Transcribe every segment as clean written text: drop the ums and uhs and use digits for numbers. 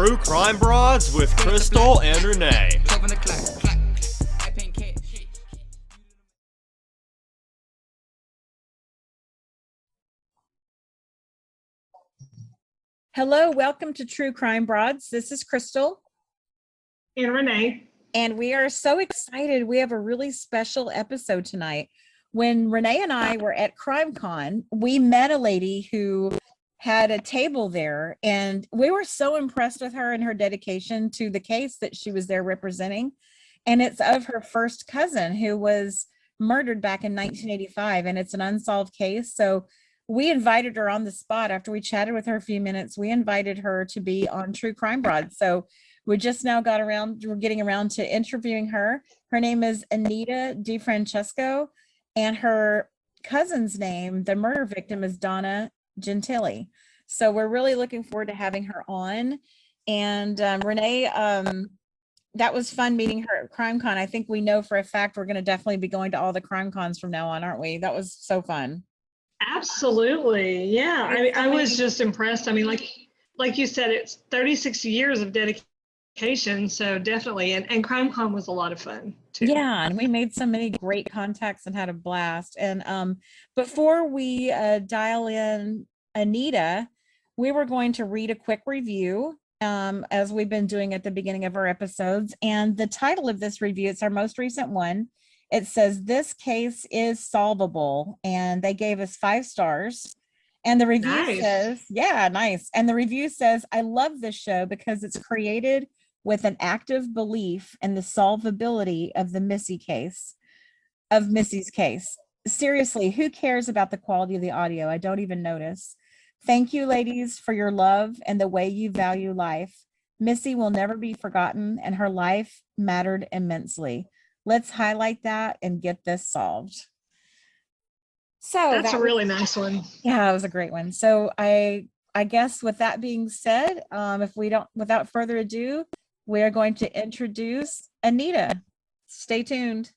True Crime Broads with Crystal and Renee. Hello, welcome to True Crime Broads. This is Crystal. And Renee. And we are so excited. We have a really special episode tonight. When Renee and I were at CrimeCon, we met a lady who had a table there, and we were so impressed with her and her dedication to the case that she was there representing. And it's of her first cousin who was murdered back in 1985, and it's an unsolved case. So we invited her on the spot after we chatted with her a few minutes. We invited her to be on True Crime Broad. So we just now we're getting around to interviewing her. Her name is Anita DeFrancesco, and her cousin's name, the murder victim, is Donna Gentile. So we're really looking forward to having her on. And Renee, that was fun meeting her at CrimeCon. I think we know for a fact we're going to definitely be going to all the CrimeCons from now on, aren't we? That was so fun. Absolutely. Yeah. I was just impressed. I mean, like you said, it's 36 years of dedication. So definitely. And CrimeCon was a lot of fun too. Yeah. And we made so many great contacts and had a blast. And before we dial in Anita, we were going to read a quick review as we've been doing at the beginning of our episodes. And the title of this review, it's our most recent one. It says, "This case is solvable," and they gave us 5 stars. And the review says, yeah, nice. And the review says, "I love this show because it's created with an active belief in the solvability of the Missy's case. Seriously, who cares about the quality of the audio? I don't even notice. Thank you, ladies, for your love and the way you value life. Missy will never be forgotten, and her life mattered immensely. Let's highlight that and get this solved." So that's a really nice one. Yeah, it was a great one. So I guess with that being said, without further ado, we are going to introduce Anita. Stay tuned.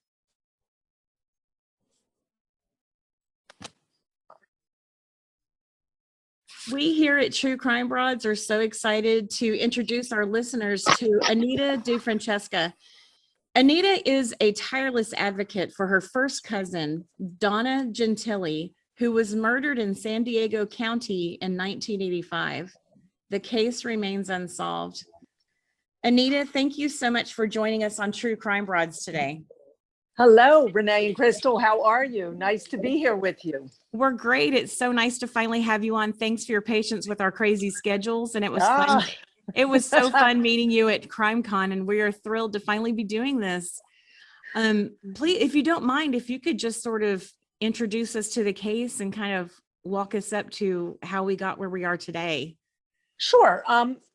We here at True Crime Broads are so excited to introduce our listeners to Anita DeFrancesco. Anita is a tireless advocate for her first cousin, Donna Gentile, who was murdered in San Diego County in 1985. The case remains unsolved. Anita, thank you so much for joining us on True Crime Broads today. Hello, Renee and Crystal. How are you? Nice to be here with you. We're great. It's so nice to finally have you on. Thanks for your patience with our crazy schedules. And it was fun. It was so fun meeting you at CrimeCon, and we are thrilled to finally be doing this. Please, if you don't mind, if you could just sort of introduce us to the case and kind of walk us up to how we got where we are today. Sure.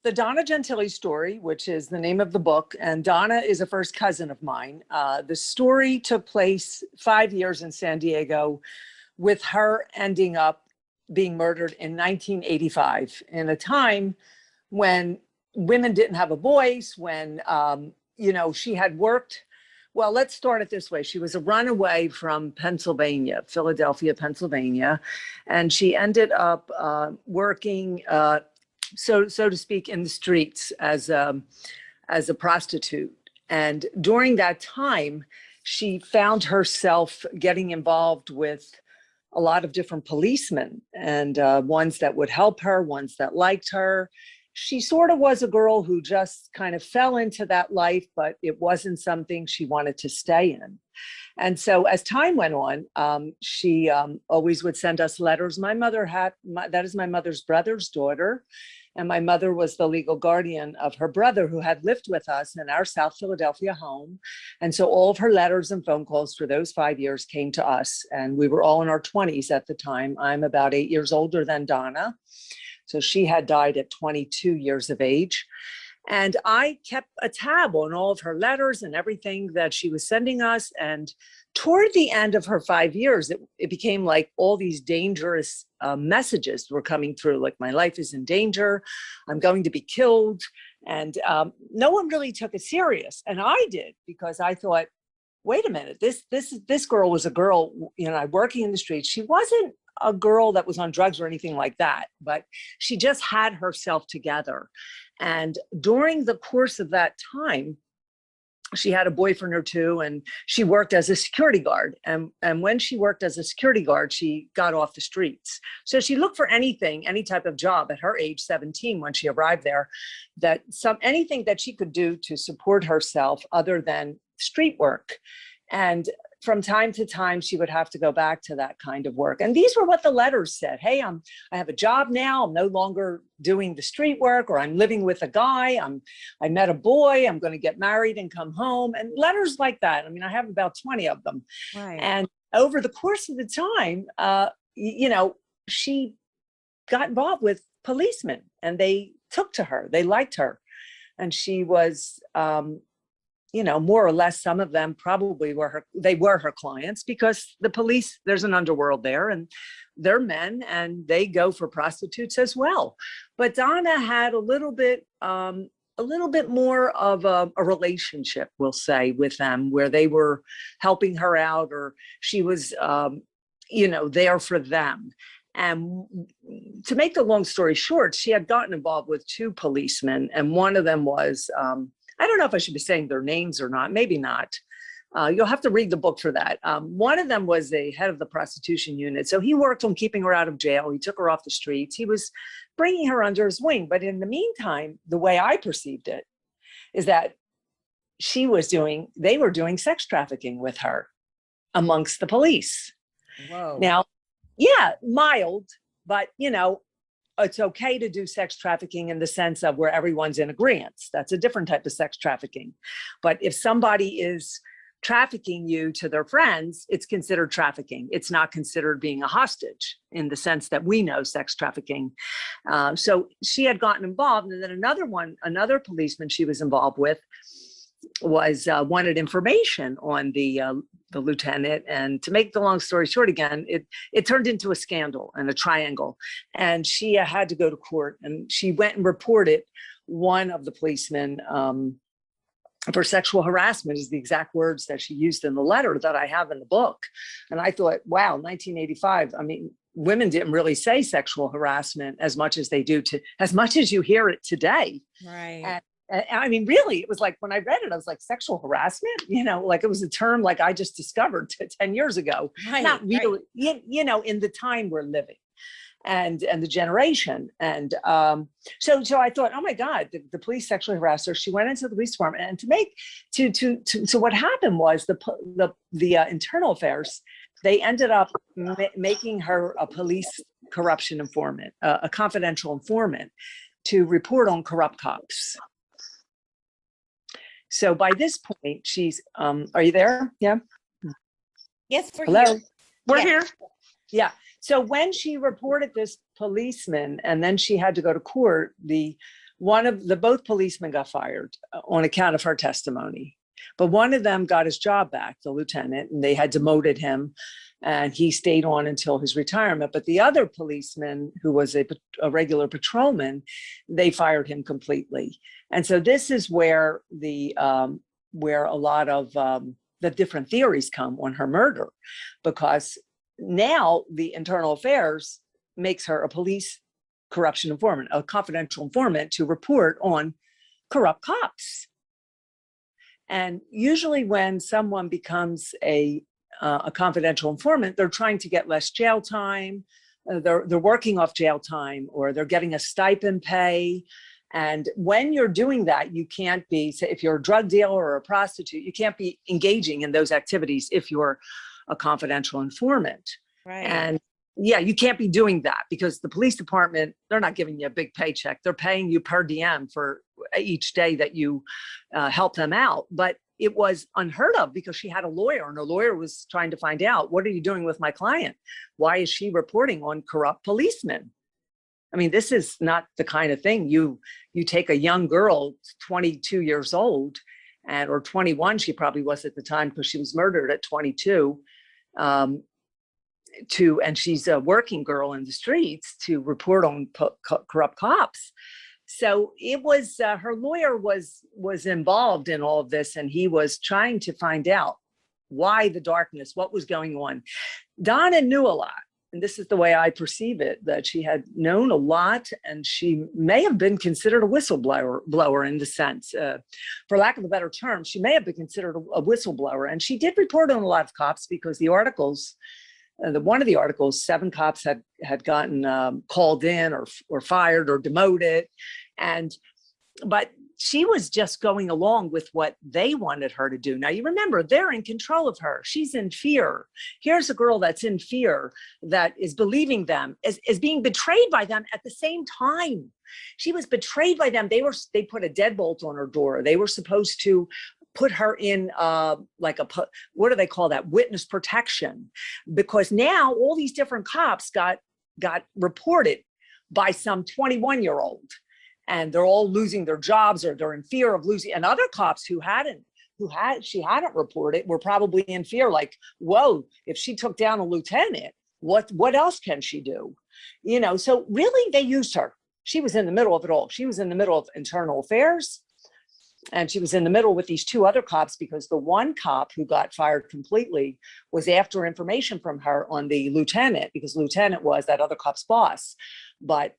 The Donna Gentile story, which is the name of the book, and Donna is a first cousin of mine. The story took place 5 years in San Diego, with her ending up being murdered in 1985, in a time when women didn't have a voice, when, she had worked. Well, let's start it this way. She was a runaway from Philadelphia, Pennsylvania, and she ended up working, so to speak, in the streets as a prostitute. And during that time, she found herself getting involved with a lot of different policemen, and ones that would help her, ones that liked her. She sort of was a girl who just kind of fell into that life, but it wasn't something she wanted to stay in. And so as time went on, she always would send us letters. That is my mother's brother's daughter. And my mother was the legal guardian of her brother, who had lived with us in our South Philadelphia home. And so all of her letters and phone calls for those 5 years came to us. And we were all in our 20s at the time. I'm about 8 years older than Donna. So she had died at 22 years of age. And I kept a tab on all of her letters and everything that she was sending us. And toward the end of her 5 years, it became like all these dangerous messages were coming through, like, my life is in danger, I'm going to be killed. And no one really took it serious. And I did, because I thought, wait a minute, this girl was a girl, working in the streets. She wasn't a girl that was on drugs or anything like that, but she just had herself together. And during the course of that time, she had a boyfriend or two, and she worked as a security guard. And when she worked as a security guard, she got off the streets. So she looked for anything, any type of job at her age, 17, when she arrived there, anything that she could do to support herself other than street work. And from time to time, she would have to go back to that kind of work. And these were what the letters said. Hey, I have a job now. I'm no longer doing the street work, or I'm living with a guy. I met a boy. I'm going to get married and come home. And letters like that. I mean, I have about 20 of them. Right. And over the course of the time, she got involved with policemen, and they took to her. They liked her. And she was, more or less, some of them probably were her clients, because the police, there's an underworld there, and they're men, and they go for prostitutes as well. But Donna had a little bit more of a relationship, we'll say, with them, where they were helping her out, or she was, there for them. And to make the long story short, she had gotten involved with two policemen, and one of them was, I don't know if I should be saying their names or not, maybe not. You'll have to read the book for that. One of them was the head of the prostitution unit. So he worked on keeping her out of jail. He took her off the streets. He was bringing her under his wing. But in the meantime, the way I perceived it is that they were doing sex trafficking with her amongst the police. Whoa. Now, yeah, mild, but it's okay to do sex trafficking in the sense of where everyone's in agreement. That's a different type of sex trafficking. But if somebody is trafficking you to their friends, it's considered trafficking. It's not considered being a hostage in the sense that we know sex trafficking. So she had gotten involved. And then another policeman she was involved with wanted information on the lieutenant. And to make the long story short, again, it turned into a scandal and a triangle. And she had to go to court, and she went and reported one of the policemen for sexual harassment, is the exact words that she used in the letter that I have in the book. And I thought, wow, 1985, I mean, women didn't really say sexual harassment as much as they do as much as you hear it today. Right. And I mean, really, it was like, when I read it, I was like, sexual harassment, like it was a term like I just discovered 10 years ago. Right, not really, right. In the time we're living and the generation. And so I thought, oh my God, the police sexually harassed her. She went into the police department, and so what happened was the internal affairs, they ended up making her a police corruption informant, a confidential informant, to report on corrupt cops. So by this point, she's, are you there? Yeah. Yes, we're Hello. here. We're Yeah. here. Yeah. So when she reported this policeman, and then she had to go to court, both policemen got fired on account of her testimony. But one of them got his job back, the lieutenant, and they had demoted him, and he stayed on until his retirement. But the other policeman, who was a regular patrolman, they fired him completely. And so this is where where a lot of the different theories come on her murder, because now the internal affairs makes her a police corruption informant, a confidential informant, to report on corrupt cops. And usually when someone becomes a confidential informant, they're trying to get less jail time, they're working off jail time, or they're getting a stipend pay. And when you're doing that, you can't be, say, if you're a drug dealer or a prostitute, you can't be engaging in those activities if you're a confidential informant. Right. And yeah, you can't be doing that, because the police department, they're not giving you a big paycheck. They're paying you per diem for each day that you help them out. But it was unheard of, because she had a lawyer, and her lawyer was trying to find out, what are you doing with my client? Why is she reporting on corrupt policemen? I mean, this is not the kind of thing you take a young girl, 22 years old, or 21, she probably was at the time, because she was murdered at 22, and she's a working girl in the streets, to report on corrupt cops. So it was, her lawyer was involved in all of this, and he was trying to find out why the darkness, what was going on. Donna knew a lot. and this is the way I perceive it, that she had known a lot, and she may have been considered a whistleblower in the sense, for lack of a better term, she may have been considered a whistleblower. And she did report on a lot of cops because the articles, one of the articles, 7 cops had gotten called in or fired or demoted. But she was just going along with what they wanted her to do. Now, you remember, they're in control of her. She's in fear. Here's a girl that's in fear, that is believing them, is being betrayed by them at the same time. She was betrayed by them. They put a deadbolt on her door. They were supposed to put her in what do they call that? Witness protection. Because now all these different cops got reported by some 21-year-old. And they're all losing their jobs, or they're in fear of losing. And other cops she hadn't reported were probably in fear, like, whoa, if she took down a lieutenant, what else can she do? So really they used her. She was in the middle of it all. She was in the middle of internal affairs, and she was in the middle with these 2 other cops, because the one cop who got fired completely was after information from her on the lieutenant, because lieutenant was that other cop's boss. But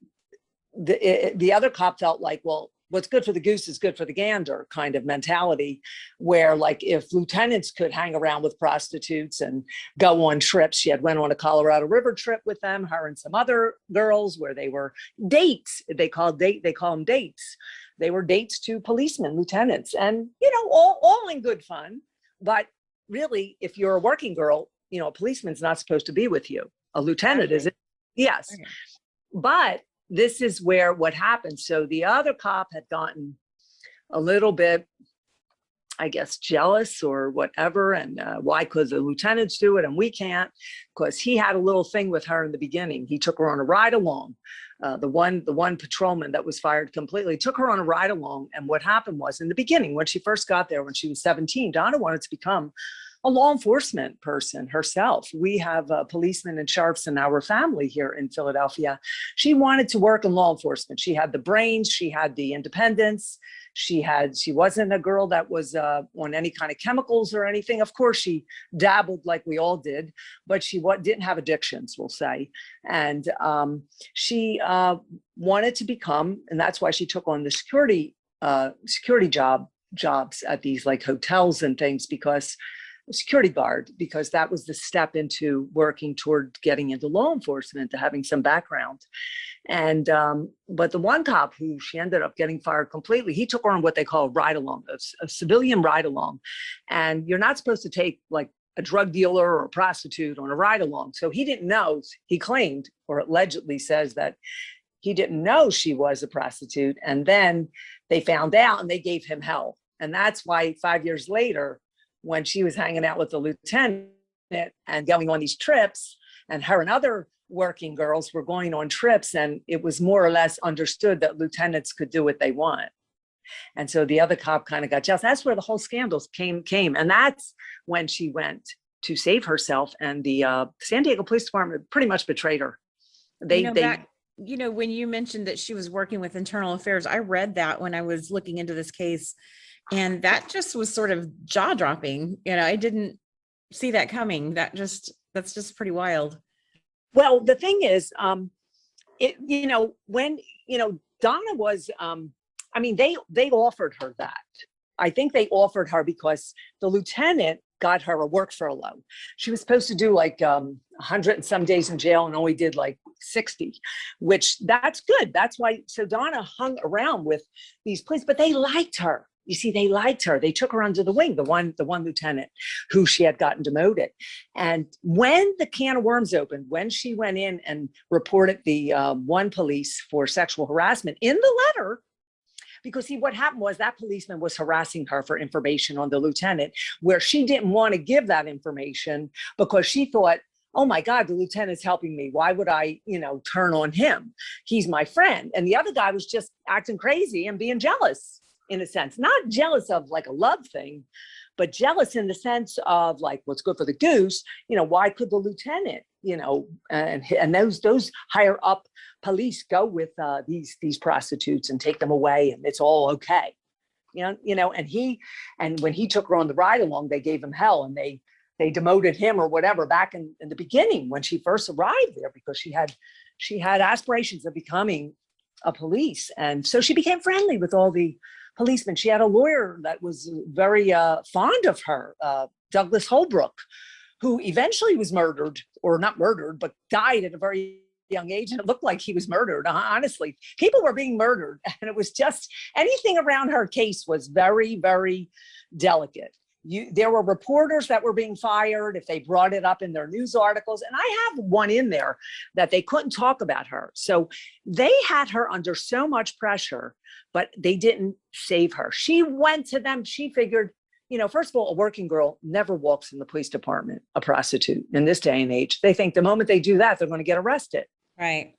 the other cop felt like, well, what's good for the goose is good for the gander kind of mentality, where like if lieutenants could hang around with prostitutes and go on trips, she had went on a Colorado River trip with them, her and some other girls, where they were dates. They call them dates. They were dates to policemen, lieutenants, and all in good fun. But really, if you're a working girl, a policeman's not supposed to be with you. A lieutenant is. Yes. Okay. But this is where what happened. So the other cop had gotten a little bit, I guess, jealous or whatever. And why could the lieutenants do it and we can't? Because he had a little thing with her in the beginning. He took her on a ride along. The one patrolman that was fired completely took her on a ride along. And what happened was, in the beginning, when she first got there, when she was 17, Donna wanted to become a law enforcement person herself. We have policemen and sheriffs in our family here in Philadelphia. She wanted to work in law enforcement. She had the brains, she had the independence. She wasn't a girl that was on any kind of chemicals or anything. Of course, she dabbled like we all did, but she didn't have addictions, we'll say. And she wanted to become, and that's why she took on the security jobs at these like hotels and things, because security guard, because that was the step into working toward getting into law enforcement, to having some background. And but the one cop who she ended up getting fired completely, he took her on what they call a ride along, a civilian ride along. And you're not supposed to take like a drug dealer or a prostitute on a ride along. So he didn't know, he claimed, or allegedly says that he didn't know she was a prostitute. And then they found out and they gave him hell. And that's why 5 years later, when she was hanging out with the lieutenant and going on these trips, and her and other working girls were going on trips, and it was more or less understood that lieutenants could do what they want. And so the other cop kind of got jealous. That's where the whole scandals came. And that's when she went to save herself. And the San Diego Police Department pretty much betrayed her. When you mentioned that she was working with internal affairs, I read that when I was looking into this case. And that just was sort of jaw-dropping. I didn't see that coming. That's just pretty wild. Well, the thing is, when Donna was, they offered her that. I think they offered her because the lieutenant got her a work furlough. She was supposed to do like 100 and some days in jail and only did like 60, which that's good. That's why. So Donna hung around with these police, but they liked her. You see, they liked her. They took her under the wing, the one lieutenant who she had gotten demoted. And when the can of worms opened, when she went in and reported the one police for sexual harassment in the letter, because see, what happened was that policeman was harassing her for information on the lieutenant, where she didn't want to give that information because she thought, oh my God, the lieutenant's helping me. Why would I, turn on him? He's my friend. And the other guy was just acting crazy and being jealous. In a sense, not jealous of like a love thing, but jealous in the sense of like what's good for the goose. Why could the lieutenant, and those higher up police go with these prostitutes and take them away, and it's all okay, and when he took her on the ride along, they gave him hell, and they they demoted him or whatever back in the beginning when she first arrived there, because she had aspirations of becoming a police. And so she became friendly with all the policemen. She had a lawyer that was very fond of her, Douglas Holbrook, who eventually was murdered, or not murdered, but died at a very young age. And it looked like he was murdered. Honestly, people were being murdered. And it was just, anything around her case was very, very delicate. There were reporters that were being fired if they brought it up in their news articles. And I have one in there that they couldn't talk about her. So they had her under so much pressure, but they didn't save her. She went to them. She figured, first of all, a working girl never walks in the police department, a prostitute in this day and age. They think the moment they do that, they're going to get arrested. Right.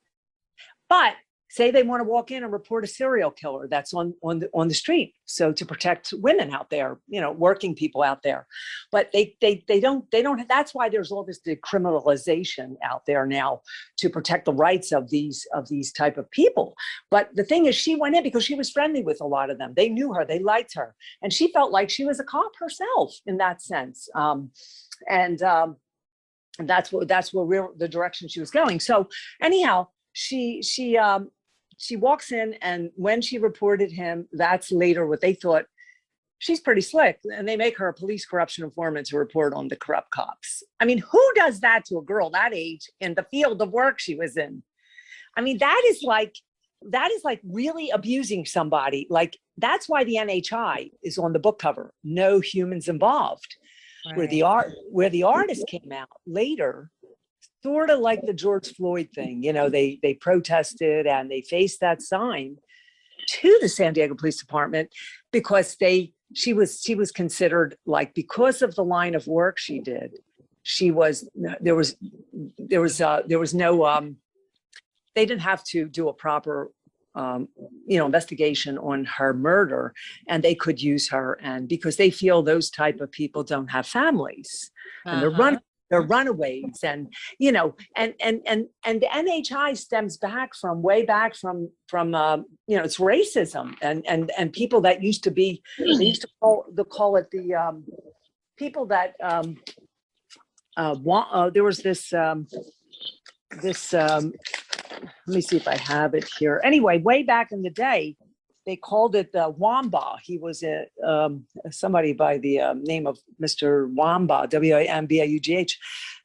But say they want to walk in and report a serial killer that's on the street. So to protect women out there, working people out there, but they don't, that's why there's all this decriminalization out there now to protect the rights of these type of people. But the thing is, she went in because she was friendly with a lot of them. They knew her, they liked her. And she felt like she was a cop herself in that sense. And that's the direction she was going. So anyhow, she walks in, and when she reported him, that's later what they thought, she's pretty slick. And they make her a police corruption informant to report on the corrupt cops. I mean, who does that to a girl that age in the field of work she was in? I mean, that is like really abusing somebody. Like, that's why the NHI is on the book cover, no humans involved. Right. Where the artist came out later, sort of like the George Floyd thing, they protested and they faced that sign to the San Diego Police Department because she was considered, like, because of the line of work she did, there was no they didn't have to do a proper investigation on her murder, and they could use her, and because they feel those type of people don't have families, and they're runaways, and and the NHI stems back from way back from it's racism and people that used to be, they used to call it the people that there was this let me see if I have it here. Anyway, way back in the day, they called it the Wamba. He was somebody by the name of Mr. Wamba, W-A-M-B-A-U-G-H.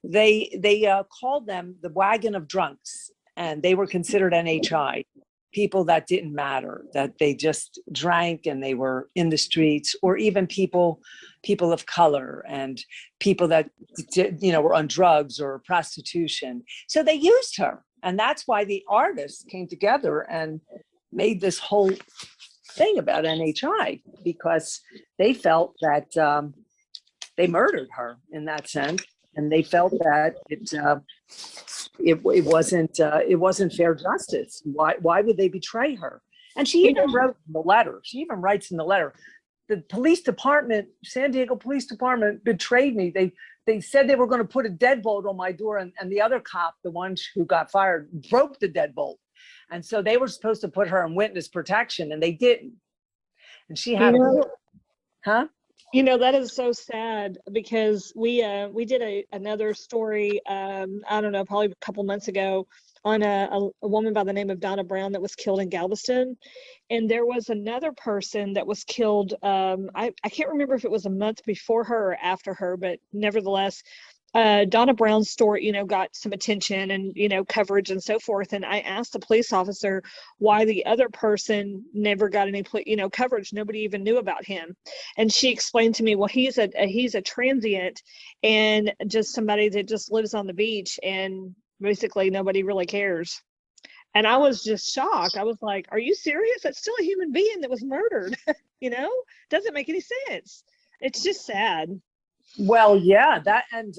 They called them the wagon of drunks, and they were considered NHI, people that didn't matter, that they just drank and they were in the streets, or even people of color and people that were on drugs or prostitution. So they used her, and that's why the artists came together and made this whole thing about NHI, because they felt that they murdered her in that sense, and they felt that it wasn't fair justice. Why would they betray her? And she even wrote in the letter. She even writes in the letter, the police department, San Diego Police Department, betrayed me. They said they were going to put a deadbolt on my door, and the other cop, the one who got fired, broke the deadbolt. And so they were supposed to put her in witness protection, and they didn't. And she had, that is so sad, because we did another story, I don't know, probably a couple months ago, on a woman by the name of Donna Brown that was killed in Galveston. And there was another person that was killed. I can't remember if it was a month before her or after her, but nevertheless, Donna Brown's story, got some attention and, coverage and so forth. And I asked the police officer why the other person never got any, coverage. Nobody even knew about him. And she explained to me, well, he's a transient and just somebody that just lives on the beach, and basically nobody really cares. And I was just shocked. I was like, are you serious? That's still a human being that was murdered. Doesn't make any sense. It's just sad. Well, yeah, that, and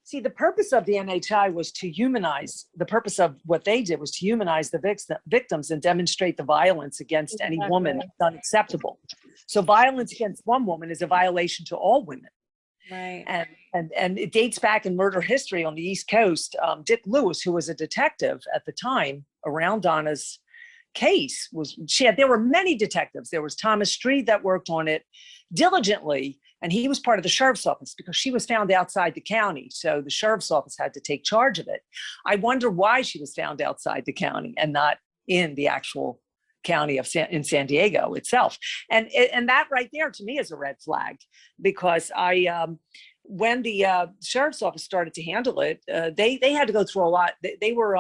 see, the purpose of the NHI was to humanize. The purpose of what they did was to humanize the victims and demonstrate the violence against any woman that's unacceptable. So violence against one woman is a violation to all women. Right. And it dates back in murder history on the East Coast. Dick Lewis, who was a detective at the time around Donna's case, there were many detectives. There was Thomas Street that worked on it diligently, And he was part of the sheriff's office because she was found outside the county. So the sheriff's office had to take charge of it. I wonder why she was found outside the county and not in the actual county of in San Diego itself. And that right there to me is a red flag, because when the sheriff's office started to handle it, they had to go through a lot. They were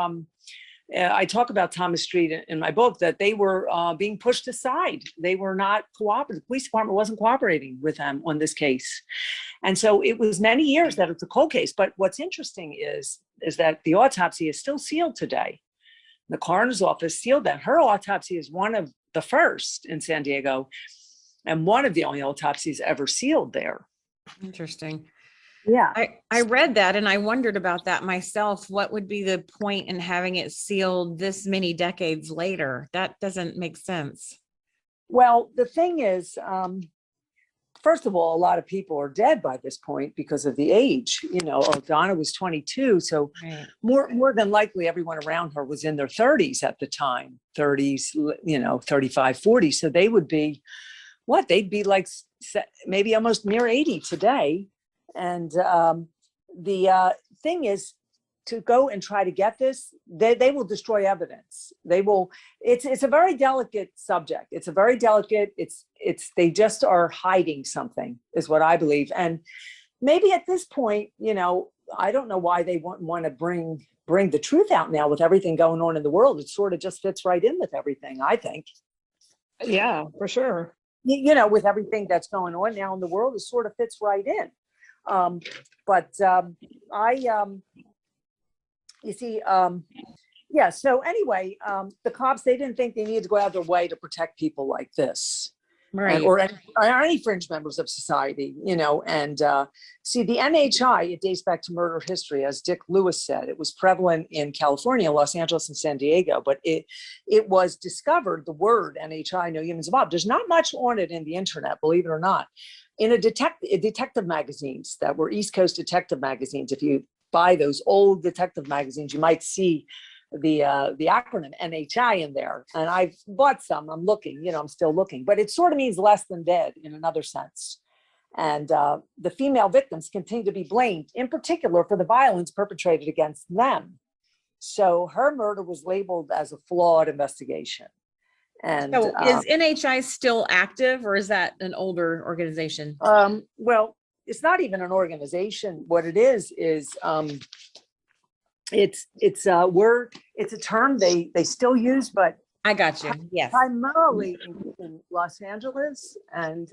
I talk about Thomas Street in my book, that they were being pushed aside. They were not cooperative. The police department wasn't cooperating with them on this case. And so it was many years that it's a cold case. But what's interesting is that the autopsy is still sealed today. The coroner's office sealed that. Her autopsy is one of the first in San Diego and one of the only autopsies ever sealed there. Interesting. Yeah. I read that and I wondered about that myself. What would be the point in having it sealed this many decades later? That doesn't make sense. Well, the thing is, first of all, a lot of people are dead by this point because of the age. Donna was 22. So Right. more than likely everyone around her was in their 30s at the time, 30s, 35, 40. So they would be, they'd be like maybe almost near 80 today. And the thing is, to go and try to get this, they will destroy evidence. They will. It's a very delicate subject. It's a very delicate. They just are hiding something, is what I believe. And maybe at this point, I don't know why they want to bring the truth out now with everything going on in the world. It sort of just fits right in with everything, I think. Yeah, for sure. With everything that's going on now in the world, it sort of fits right in. So anyway, the cops, they didn't think they needed to go out of their way to protect people like this. Right. Or any fringe members of society, see, the NHI, it dates back to murder history. As Dick Lewis said, it was prevalent in California, Los Angeles, and San Diego, but it was discovered, the word NHI, no humans involved. There's not much on it in the internet, believe it or not. In detective magazines that were East Coast detective magazines, if you buy those old detective magazines, you might see the acronym NHI in there. And I've bought some. I'm looking, I'm still looking, but it sort of means less than dead in another sense. And the female victims continue to be blamed, in particular for the violence perpetrated against them. So her murder was labeled as a flawed investigation. And So is NHI still active, or is that an older organization? Well, it's not even an organization. What it is it's a term they still use, but I got you. Yes. primarily in Los Angeles and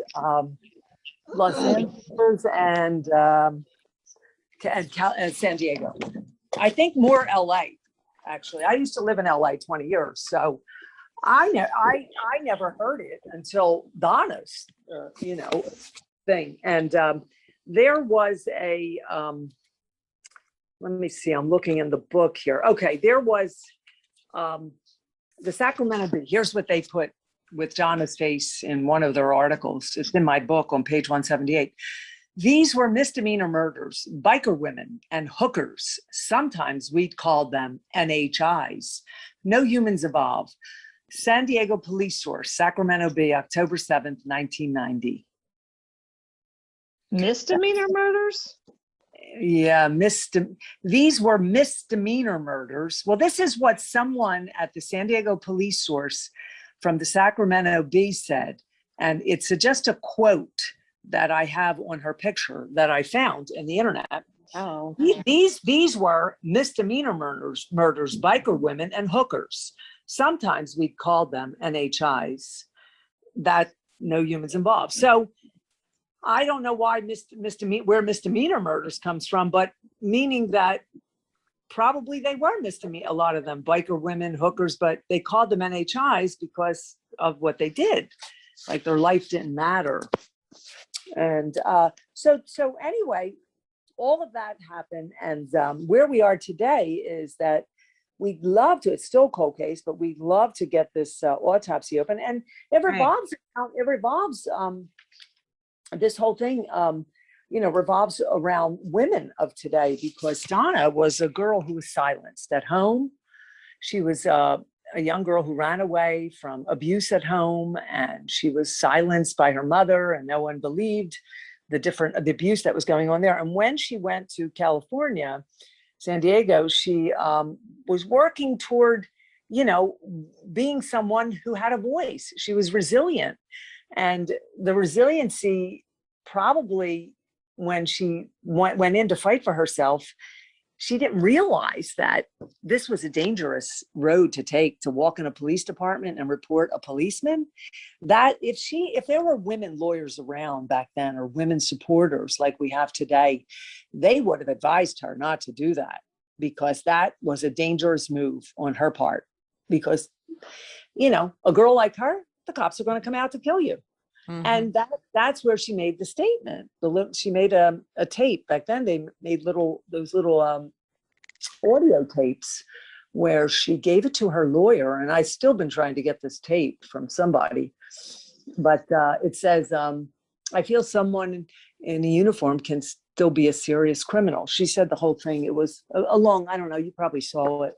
San Diego. I think more LA, actually. I used to live in LA 20 years, so I never heard it until Donna's thing. And there was a let me see, I'm looking in the book here. Okay, there was the Sacramento Bee. Here's what they put with Donna's face in one of their articles. It's in my book on page 178. These were misdemeanor murders, biker women and hookers. Sometimes we'd call them NHIs. No humans involved. San Diego Police Source, Sacramento Bee, October 7th, 1990. Misdemeanor murders? Yeah, these were misdemeanor murders. Well, this is what someone at the San Diego Police Source from the Sacramento Bee said. And it's just a quote that I have on her picture that I found in the internet. Oh. These were misdemeanor murders, biker women and hookers. Sometimes we called them NHIs, that no humans involved. So I don't know why where misdemeanor murders comes from, but meaning that probably they were misdemeanor, a lot of them, biker women, hookers, but they called them NHIs because of what they did. Like their life didn't matter. And so anyway, all of that happened. And where we are today is that we'd love to, it's still a cold case, but we'd love to get this autopsy open. And it revolves, this whole thing, revolves around women of today, because Donna was a girl who was silenced at home. She was a young girl who ran away from abuse at home, and she was silenced by her mother, and no one believed the abuse that was going on there. And when she went to California, San Diego, she was working toward, being someone who had a voice. She was resilient. And the resiliency, probably when she went in to fight for herself, she didn't realize that this was a dangerous road to take, to walk in a police department and report a policeman. That if there were women lawyers around back then, or women supporters like we have today, they would have advised her not to do that, because that was a dangerous move on her part. Because, a girl like her, the cops are going to come out to kill you. Mm-hmm. And that's where she made the statement. She made a tape. Back then they made those little audio tapes where she gave it to her lawyer. And I've still been trying to get this tape from somebody. But it says, I feel someone in a uniform can still be a serious criminal. She said the whole thing. It was a long, I don't know, you probably saw it.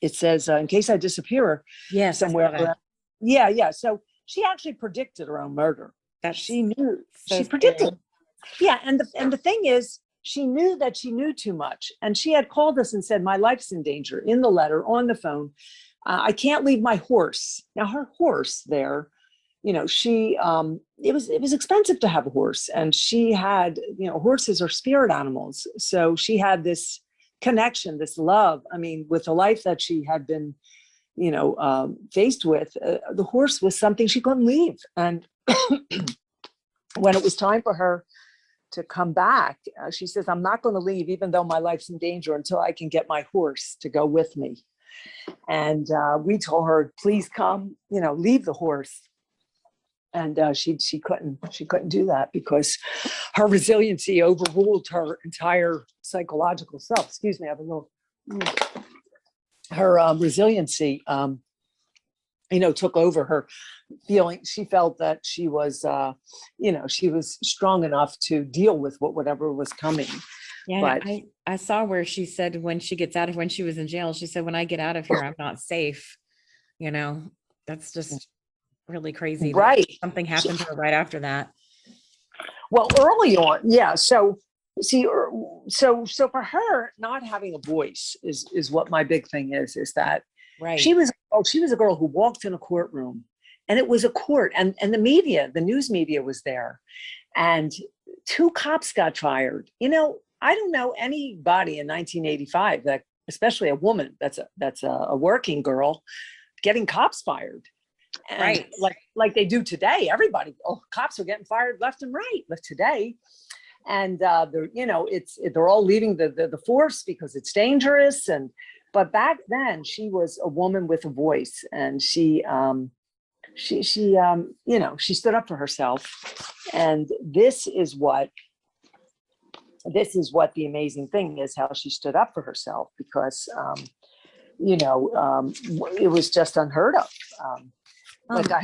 It says, in case I disappear somewhere. Yeah. So she actually predicted her own murder. That she knew. So she predicted. Scary. Yeah, and the thing is, she knew that she knew too much, and she had called us and said, "My life's in danger." In the letter, on the phone, I can't leave my horse. Now, her horse there, she it was expensive to have a horse, and she had, horses are spirit animals, so she had this connection, this love. I mean, with the life that she had been faced with, the horse was something she couldn't leave. And when it was time for her to come back, she says, "I'm not going to leave, even though my life's in danger, until I can get my horse to go with me." And we told her, "Please come, leave the horse." And she couldn't do that, because her resiliency overruled her entire psychological self. Excuse me, I have a little. Her resiliency, took over her feeling. She felt that she was, she was strong enough to deal with whatever was coming. Yeah, but I saw where she said when she was in jail, she said, "When I get out of here, I'm not safe." That's just really crazy. Right. Something happened to her right after that. Well, early on, yeah. So see, so for her, not having a voice is what my big thing is that right. She was a girl who walked in a courtroom, and it was a court, and the media, the news media was there, and 2 cops got fired. I don't know anybody in 1985 that, especially a woman that's a working girl, getting cops fired. And right. Like they do today. Everybody, cops are getting fired left and right today. And they're all leaving the force because it's dangerous. But back then she was a woman with a voice, and she stood up for herself. And this is what the amazing thing is, how she stood up for herself, because it was just unheard of. Like I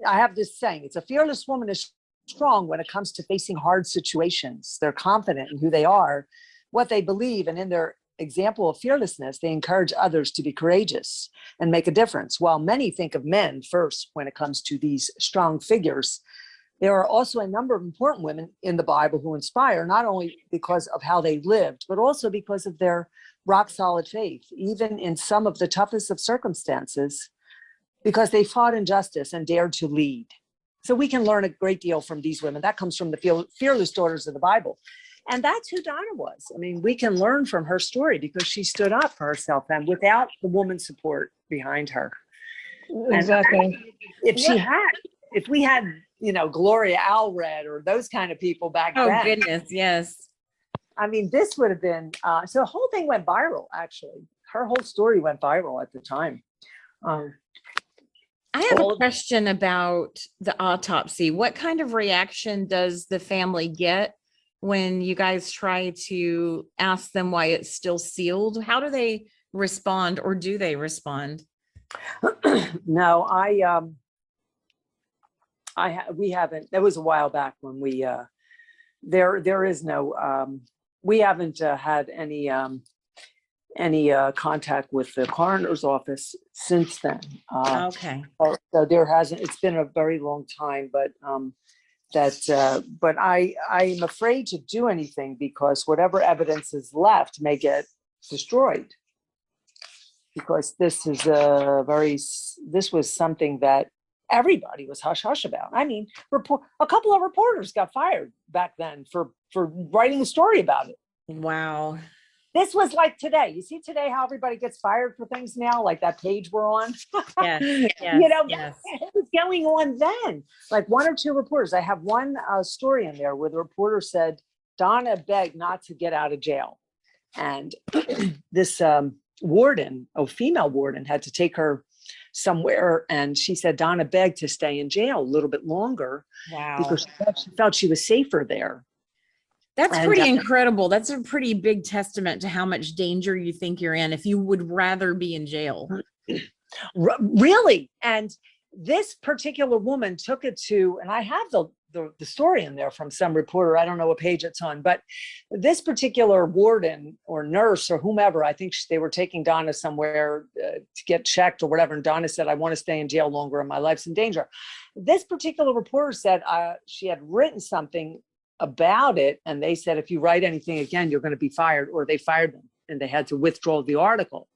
have this saying, it's a fearless woman is strong when it comes to facing hard situations. They're confident in who they are, what they believe, and in their example of fearlessness, they encourage others to be courageous and make a difference. While many think of men first when it comes to these strong figures, there are also a number of important women in the Bible who inspire, not only because of how they lived, but also because of their rock solid faith, even in some of the toughest of circumstances, because they fought injustice and dared to lead. So we can learn a great deal from these women. That comes from the fearless daughters of the Bible. And that's who Donna was. I mean, we can learn from her story because she stood up for herself, and without the woman's support behind her. Exactly. If we had, Gloria Allred or those kind of people back then. Oh, goodness, yes. I mean, this would have been, so the whole thing went viral, actually. Her whole story went viral at the time. I have a question about the autopsy. What kind of reaction does the family get when you guys try to ask them why it's still sealed? How do they respond, or do they respond? No, we haven't. That was a while back when we, there is no, we haven't had any contact with the coroner's office since then. Okay. So there hasn't, it's been a very long time, but but I'm afraid to do anything because whatever evidence is left may get destroyed. Because this was something that everybody was hush hush about. I mean, a couple of reporters got fired back then for writing a story about it. Wow. This was like today. You see today how everybody gets fired for things now, like that page we're on. Yes, yes. It was going on then. Like one or two reporters. I have one story in there where the reporter said Donna begged not to get out of jail, and this warden, a female warden, had to take her somewhere, and she said Donna begged to stay in jail a little bit longer. Wow. Because she felt she was safer there. That's pretty incredible. That's a pretty big testament to how much danger you think you're in if you would rather be in jail. Really. And this particular woman took it to, and I have the story in there from some reporter. I don't know what page it's on, but this particular warden or nurse or whomever, I think they were taking Donna somewhere to get checked or whatever. And Donna said, I want to stay in jail longer and my life's in danger. This particular reporter said she had written something about it. And they said, if you write anything again, you're going to be fired, or they fired them and they had to withdraw the article.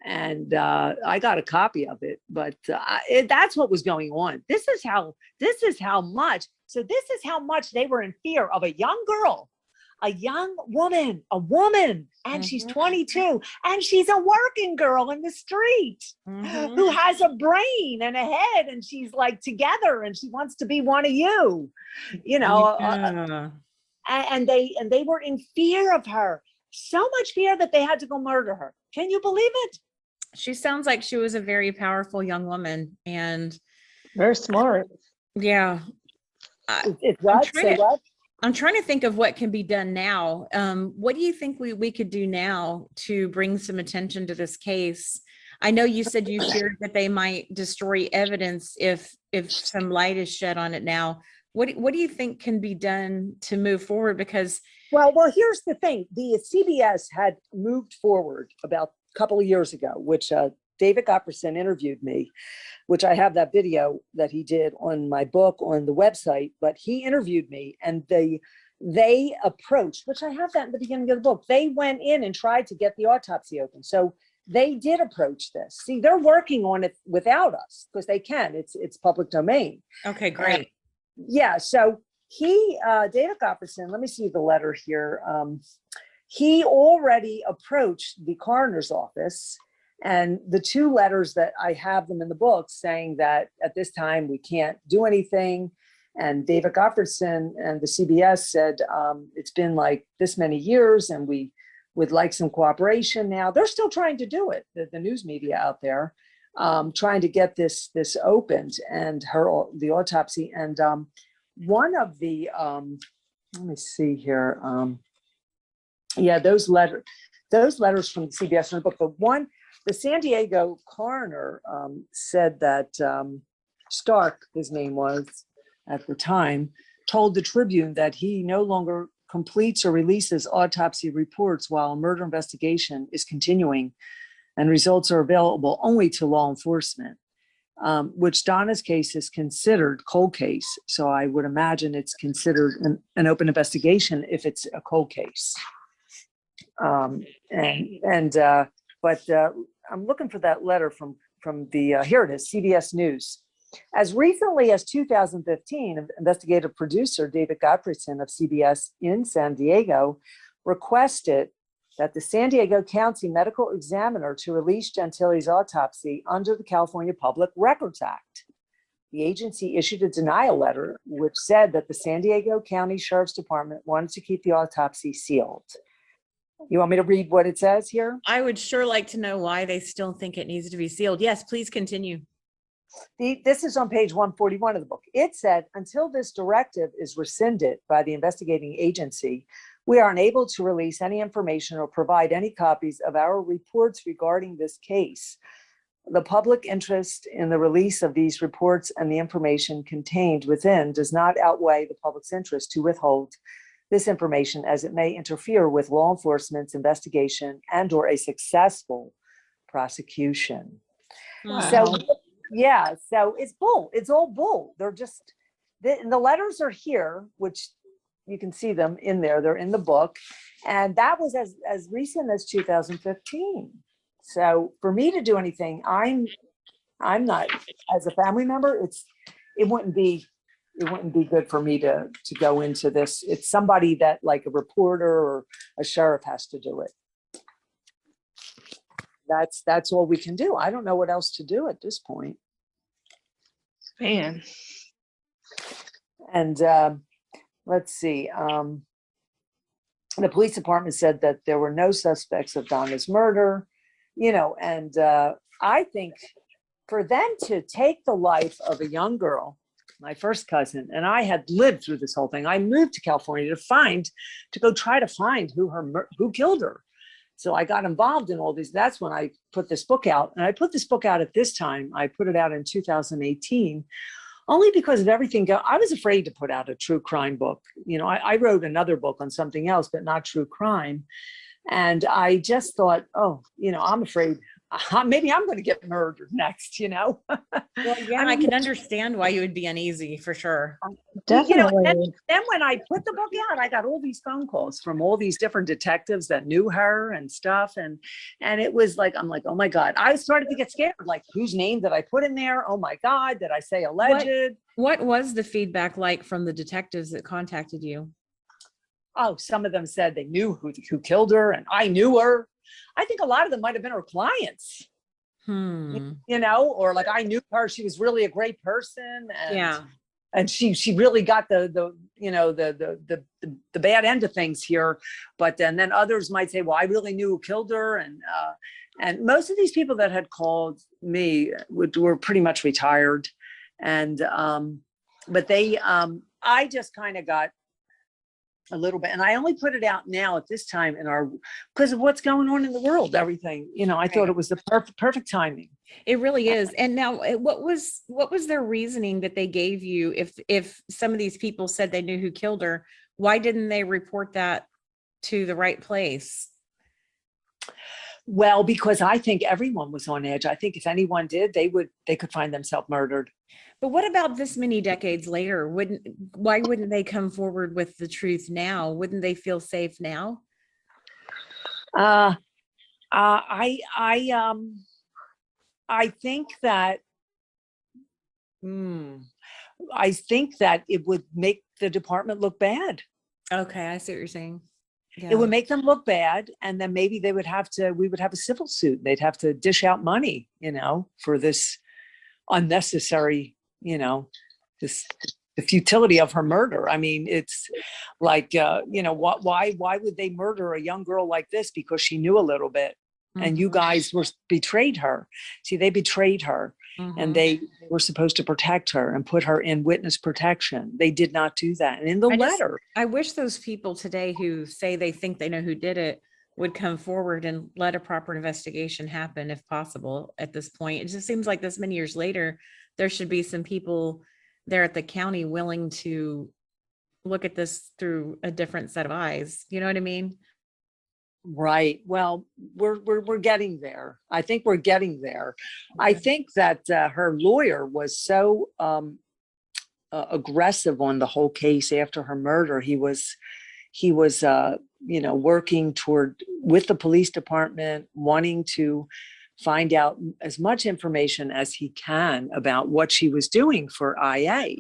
And I got a copy of it, but that's what was going on. This is how much they were in fear of a young girl, a young woman, and she's 22, and she's a working girl in the street who has a brain and a head, and she's like together, and she wants to be one of you, and they were in fear of her, so much fear that they had to go murder her. Can you believe it? She sounds like she was a very powerful young woman and very smart. Yeah. I'm trying to think of what can be done now. What do you think we could do now to bring some attention to this case? I know you said you feared that they might destroy evidence if some light is shed on it now. What do you think can be done to move forward? Because well, here's the thing. The CBS had moved forward about a couple of years ago, which David Gopperson interviewed me, which I have that video that he did on my book on the website, but he interviewed me and they approached, which I have that in the beginning of the book. They went in and tried to get the autopsy open. So they did approach this. See, they're working on it without us because they can. It's public domain. Okay, great. So David Gopperson, let me see the letter here. He already approached the coroner's office, and the two letters that I have them in the book saying that at this time we can't do anything. And David Gopperson and the CBS said, it's been like this many years and we would like some cooperation now. They're still trying to do it, the news media out there, trying to get this opened and the autopsy. And one of the, let me see here. Those letters from the CBS in the book. The San Diego coroner said that Stark, his name was at the time, told the Tribune that he no longer completes or releases autopsy reports while a murder investigation is continuing and results are available only to law enforcement, which Donna's case is considered cold case. So I would imagine it's considered an open investigation if it's a cold case. But I'm looking for that letter from the, here it is, CBS News. As recently as 2015, investigative producer David Gopperson of CBS in San Diego requested that the San Diego County Medical Examiner to release Gentile's autopsy under the California Public Records Act. The agency issued a denial letter which said that the San Diego County Sheriff's Department wanted to keep the autopsy sealed. You want me to read what it says here? I would sure like to know why they still think it needs to be sealed. Yes, please continue. This is on page 141 of the book. It said, until this directive is rescinded by the investigating agency, we are unable to release any information or provide any copies of our reports regarding this case. The public interest in the release of these reports and the information contained within does not outweigh the public's interest to withhold this information, as it may interfere with law enforcement's investigation and or a successful prosecution. Wow. So it's bull. It's all bull. They're just, the letters are here, which you can see them in there. They're in the book. And that was as recent as 2015. So for me to do anything, I'm not, as a family member, it wouldn't be good for me to go into this. It's somebody that, like a reporter or a sheriff, has to do it. That's all we can do. I don't know what else to do at this point. Man. And let's see. The police department said that there were no suspects of Donna's murder, and I think for them to take the life of a young girl, my first cousin, and I had lived through this whole thing. I moved to California to go try to find who killed her. So I got involved in all these. That's when I put this book out. And I put this book out at this time. I put it out in 2018, only because of everything. I was afraid to put out a true crime book. I wrote another book on something else, but not true crime. And I just thought, I'm afraid maybe I'm going to get murdered next, Well, yeah, I can understand why you would be uneasy, for sure. Definitely. Then when I put the book out, I got all these phone calls from all these different detectives that knew her and stuff. And it was like, I'm like, oh my God, I started to get scared. Like, whose name did I put in there? Oh my God, did I say alleged? What was the feedback like from the detectives that contacted you? Oh, some of them said they knew who killed her, and I knew her. I think a lot of them might have been her clients, or like, I knew her. She was really a great person. And she really got the bad end of things here. But then others might say, well, I really knew who killed her. And most of these people that had called me were pretty much retired. And, but I just kind of got a little bit, and I only put it out now at this time because of what's going on in the world, everything, I thought it was the perfect timing. It really is. And now, what was their reasoning that they gave you? If some of these people said they knew who killed her, why didn't they report that to the right place? Well, because I think everyone was on edge. I think if anyone did, they could find themselves murdered. But what about this many decades later? Why wouldn't they come forward with the truth now? Wouldn't they feel safe now? I think that I think that it would make the department look bad. Okay, I see what you're saying. Yeah. It would make them look bad, and then maybe we would have a civil suit. They'd have to dish out money, for this unnecessary, the futility of her murder. I mean, it's like, why would they murder a young girl like this? Because she knew a little bit, and you guys betrayed her. See, they betrayed her, and they were supposed to protect her and put her in witness protection. They did not do that. And in the letter, I wish those people today who say they think they know who did it would come forward and let a proper investigation happen, if possible. At this point, it just seems like this many years later, there should be some people there at the county willing to look at this through a different set of eyes. You know what I mean? Right. Well, we're getting there. I think we're getting there. I think that her lawyer was so aggressive on the whole case after her murder. He was working with the police department, wanting to find out as much information as he can about what she was doing for IA.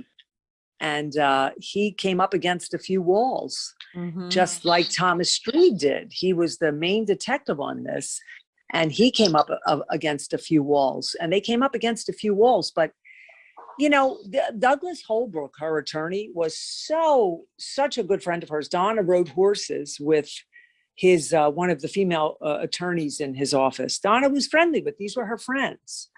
And he came up against a few walls, just like Thomas Streed did. He was the main detective on this, and he came up against a few walls, and they came up against a few walls. But, Douglas Holbrook, her attorney, was such a good friend of hers. Donna rode horses with his one of the female attorneys in his office. Donna was friendly, but these were her friends,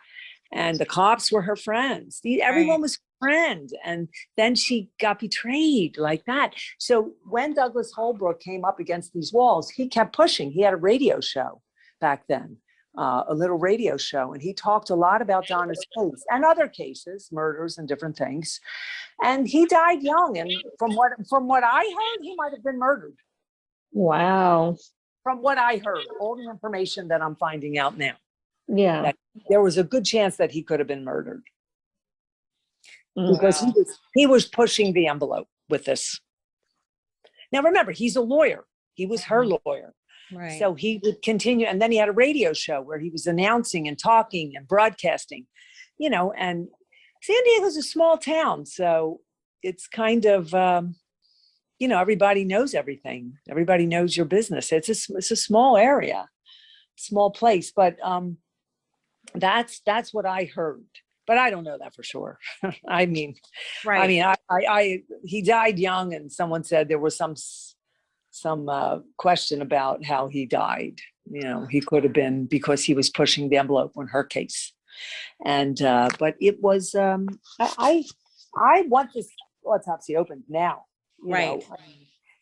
and the cops were her friends. Everyone was friend, and then she got betrayed like that. So when Douglas Holbrook came up against these walls, he kept pushing. He had a radio show back then, a little radio show, and he talked a lot about Donna's case and other cases, murders and different things. And he died young, and from what I heard, he might have been murdered. Wow. From what I heard, all the information that I'm finding out now. Yeah. That there was a good chance that he could have been murdered. because Wow. he was pushing the envelope with this. Now, remember, he's a lawyer. He was her lawyer. Right. So he would continue. And then he had a radio show where he was announcing and talking and broadcasting, and San Diego's a small town. So it's kind of, everybody knows everything. Everybody knows your business. It's a small area, small place. But that's what I heard. But I don't know that for sure. Right. He died young, and someone said there was some question about how he died. He could have been because he was pushing the envelope on her case. And but it was I want this autopsy opened now. Right.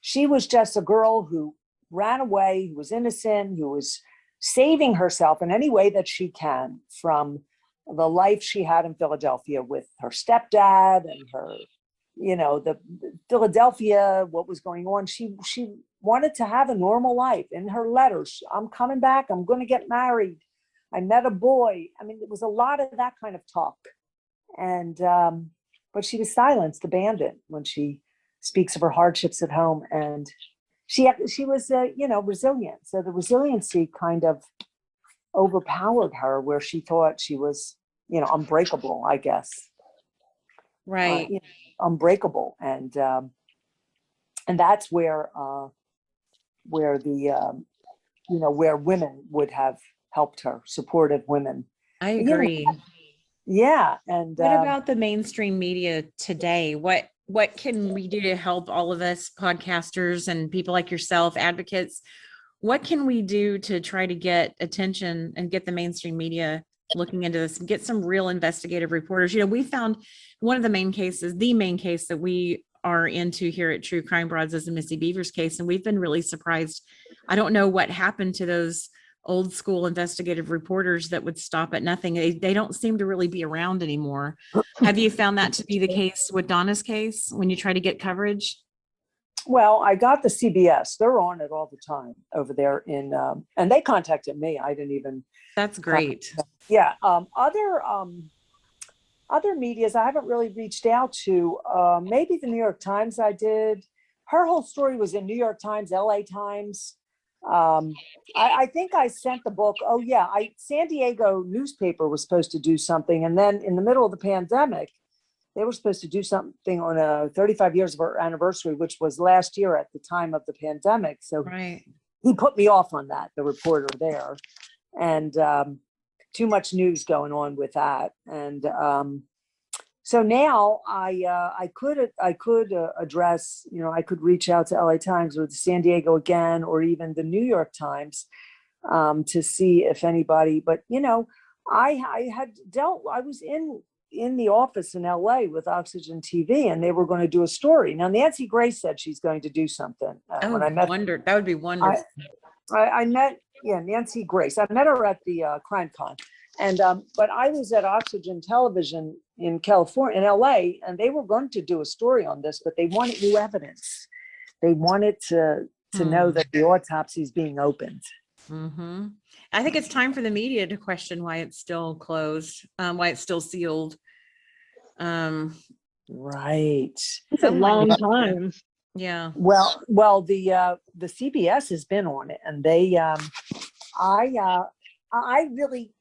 She was just a girl who ran away, who was innocent, who was saving herself in any way that she can from the life she had in Philadelphia with her stepdad and her, the Philadelphia, what was going on. She wanted to have a normal life. In her letters, I'm coming back, I'm going to get married, I met a boy. I mean, it was a lot of that kind of talk. And, but she was silenced, abandoned when she speaks of her hardships at home. And she was, resilient. So the resiliency kind of overpowered her, where she thought she was, unbreakable, I guess. Right. Unbreakable. And that's where the, where women would have helped her, supportive women. I agree. Yeah. And what about the mainstream media today? What can we do to help all of us podcasters and people like yourself, advocates? What can we do to try to get attention and get the mainstream media looking into this and get some real investigative reporters? We found one of the main case that we are into here at True Crime Broads is the Missy Beavers case. And we've been really surprised. I don't know what happened to those old school investigative reporters that would stop at nothing. They don't seem to really be around anymore. Have you found that to be the case with Donna's case when you try to get coverage? Well, I got the CBS. They're on it all the time over there and they contacted me. I didn't even. That's great. Yeah. Other medias I haven't really reached out to. Maybe the New York Times I did. Her whole story was in New York Times, LA Times. I think I sent the book. Oh yeah. San Diego newspaper was supposed to do something. And then in the middle of the pandemic, they were supposed to do something on 35 years of our anniversary, which was last year at the time of the pandemic. So right. He put me off on that, the reporter there, and too much news going on with that. And so now I could address, I could reach out to LA Times or the San Diego again, or even the New York Times to see if anybody, but I was in the office in LA with Oxygen TV, and they were going to do a story. Now, Nancy Grace said she's going to do something. When I met that would be wonderful. I met Nancy Grace. I met her at the Crime Con. And but I was at Oxygen Television in California, in LA, and they were going to do a story on this, but they wanted new evidence. They wanted to know that the autopsy is being opened. Mm-hmm. I think it's time for the media to question why it's still closed, why it's still sealed. Right. It's a long time. Yeah. Well, the CBS has been on it, and they, I really,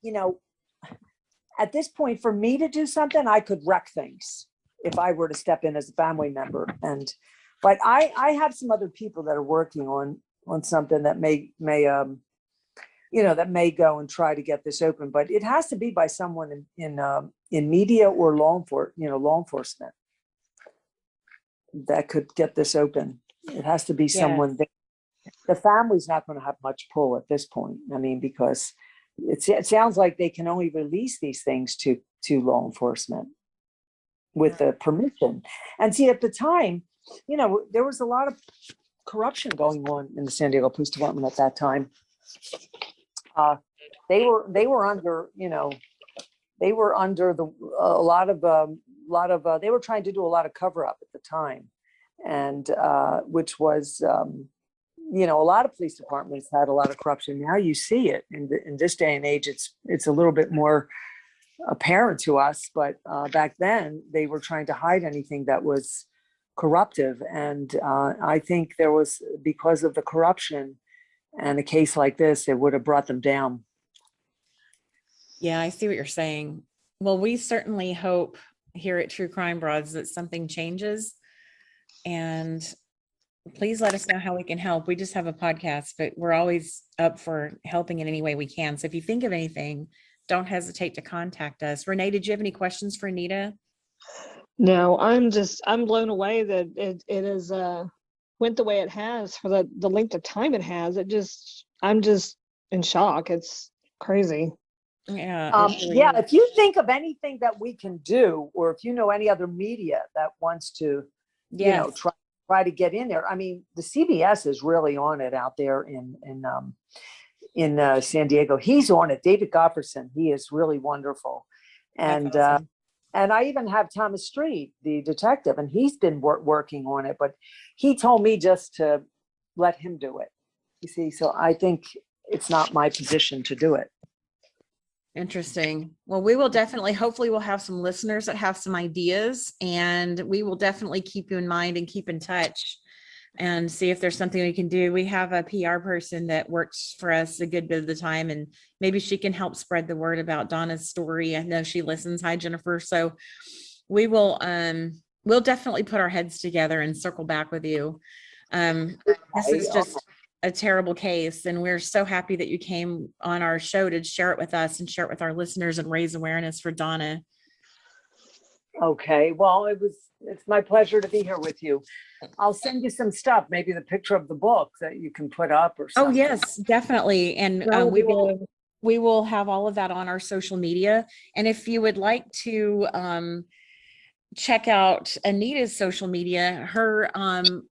at this point, for me to do something, I could wreck things if I were to step in as a family member. But I have some other people that are working on something that may that may go and try to get this open, but it has to be by someone in media or law enforcement that could get this open. It has to be someone that the family's not going to have much pull at this point. I mean, because it sounds like they can only release these things to law enforcement with the permission. And see, at the time, there was a lot of corruption going on in the San Diego Police Department at that time. They were under they were trying to do a lot of cover up at the time, and which was a lot of police departments had a lot of corruption. Now you see it in this day and age. It's a little bit more apparent to us, but back then they were trying to hide anything that was corruptive. And I think there was, because of the corruption and a case like this, it would have brought them down. Yeah, I see what you're saying. Well, we certainly hope here at True Crime Broads that something changes. And please let us know how we can help. We just have a podcast, but we're always up for helping in any way we can. So if you think of anything, don't hesitate to contact us. Renee, did you have any questions for Anita? No, I'm blown away that it is went the way it has for the length of time it has. I'm just in shock. It's crazy. Yeah. Yeah. If you think of anything that we can do, or if you know any other media that wants to, try to get in there. I mean, the CBS is really on it out there in San Diego. He's on it. David Gofferson. He is really wonderful. And, awesome. And I even have Thomas Street, the detective, and he's been working on it, but he told me just to let him do it. You see, so I think it's not my position to do it. Interesting. Well, we will definitely, hopefully we'll have some listeners that have some ideas, and we will definitely keep you in mind and keep in touch and see if there's something we can do. We have a PR person that works for us a good bit of the time, and maybe she can help spread the word about Donna's story. I know she listens. Hi, Jennifer. So we will, we'll definitely put our heads together and circle back with you. This is just a terrible case, and we're so happy that you came on our show to share it with us and share it with our listeners and raise awareness for Donna. Okay, well, it's my pleasure to be here with you. I'll send you some stuff, maybe the picture of the book that you can put up or something. Oh yes, definitely. And we will have all of that on our social media. And if you would like to check out Anita's social media, her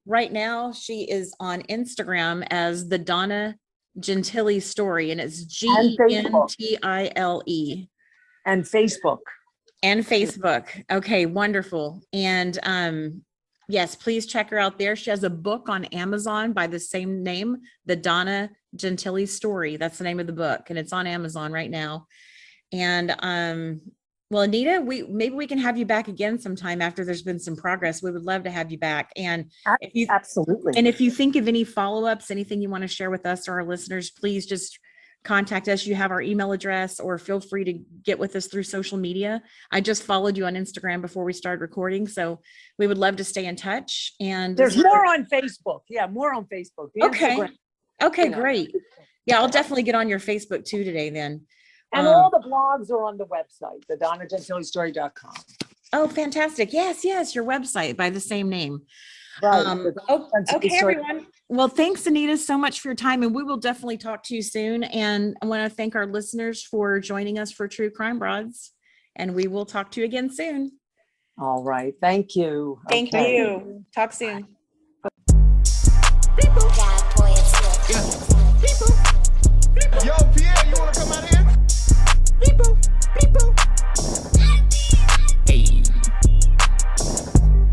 right now she is on Instagram as the Donna Gentile Story, and it's Gentile. And Facebook. And Facebook. Okay, wonderful. And yes, please check her out there. She has a book on Amazon by the same name, the Donna Gentile Story. That's the name of the book, and it's on Amazon right now. And well, Anita, maybe we can have you back again sometime after there's been some progress. We would love to have you back. And absolutely. And if you think of any follow-ups, anything you want to share with us or our listeners, please just contact us. You have our email address, or feel free to get with us through social media. I just followed you on Instagram before we started recording, so we would love to stay in touch. And there's more on Facebook. Yeah, more on Facebook. Okay. Okay, great. Yeah, I'll definitely get on your Facebook too today then. And all the blogs are on the website, the DonnaGentileStory.com. Oh, fantastic. Yes, your website by the same name. Right. Okay, everyone. Well, thanks, Anita, so much for your time, and we will definitely talk to you soon. And I want to thank our listeners for joining us for True Crime Broads, and we will talk to you again soon. All right. Thank you. Thank you. Talk soon. Yo, Pierre, you want to come out here? Hey.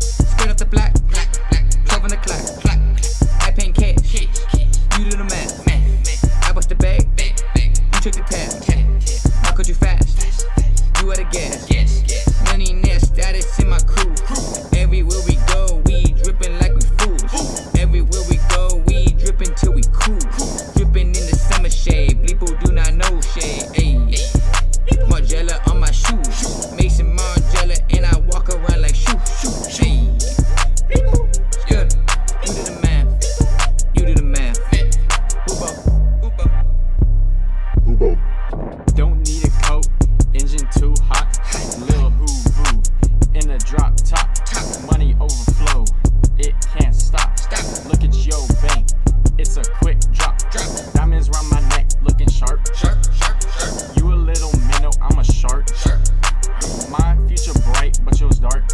Straight up the black, 12 on the clock, I paint cash, you do the math, I bust the bag, you took the tab, how could you fast, you at a gas, money nest, status in my crew, everywhere we go, we dripping like we fools, everywhere we go, we dripping till we cool, dripping in the summer shade, people do not know shade, ayy. Margiela on my shoes, Mason Margiela, and I walk around like shoo, hey. Yeah, you do the math, Hubo. Don't need a coat, engine too hot, Lil Hoo-Boo, in a drop top, money overflow, it can't stop, look at your bank, it's a quick drop, diamonds round my neck, looking sharp, you a little minnow, I'm a shark, my future bright, but yours dark,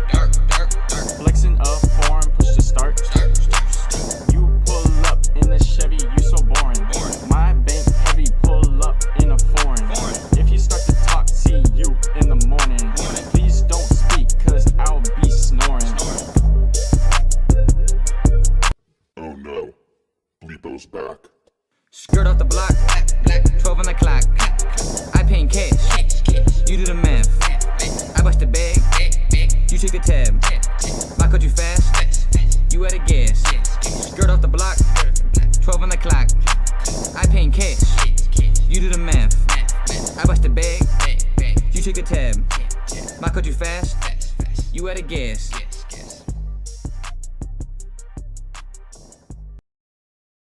flexing up foreign, push to start, you pull up in a Chevy, you so boring, my bank heavy, pull up in a foreign, if you start to talk, see you in the morning, please don't speak, cause I'll be snoring. Oh no, Bleepo's back. Skirt off the block, 12 on the clock. I pay in cash, you do the math. I bust the bag, you take the tab. My cut you fast, you at a gas. Skirt off the block, 12 on the clock. I pay in cash, you do the math. I bust the bag, you take the tab. My cut you fast, you at a gas.